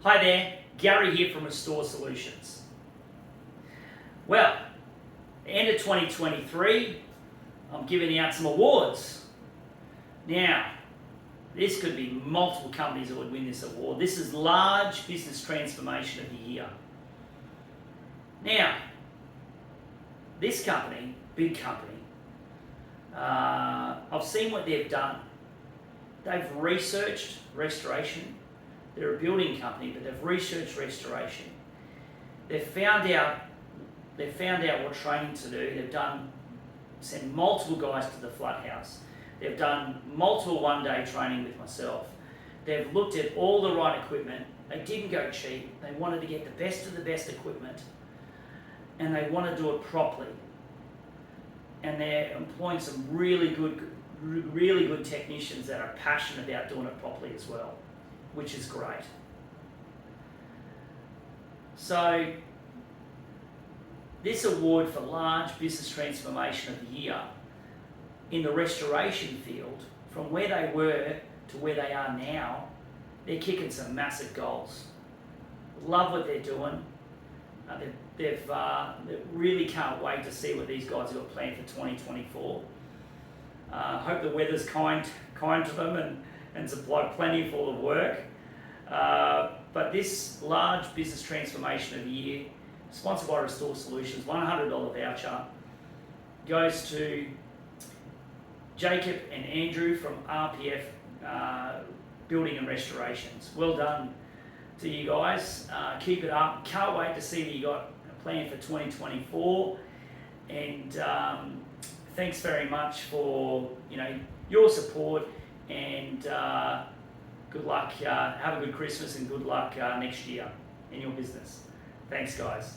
Hi there, Gary here from Restore Solutions. Well, end of 2023, I'm giving out some awards. Now, this could be multiple companies that would win this award. This is Large Business Transformation of the Year. Now, this company, big company, I've seen what they've done. They've researched restoration. They're a building company, but they've researched restoration. They've found out what training to do. They've sent multiple guys to the flood house. They've done multiple one-day training with myself. They've looked at all the right equipment. They didn't go cheap. They wanted to get the best of the best equipment, and they want to do it properly. And they're employing some really good technicians that are passionate about doing it properly as well, which is great. So this award for Large Business Transformation of the Year in the restoration field, from where they were to where they are now, they're kicking some massive goals. Love what they're doing. They really can't wait to see what these guys have got planned for 2024. Hope the weather's kind to them and supply plenty full of work. But this Large Business Transformation of the Year, sponsored by Restore Solutions, $100 voucher, goes to Jacob and Andrew from RPF Building and Restorations. Well done to you guys. Keep it up. Can't wait to see what you got planned for 2024. And thanks very much for your support, and good luck. Have a good Christmas and good luck next year in your business. Thanks, guys.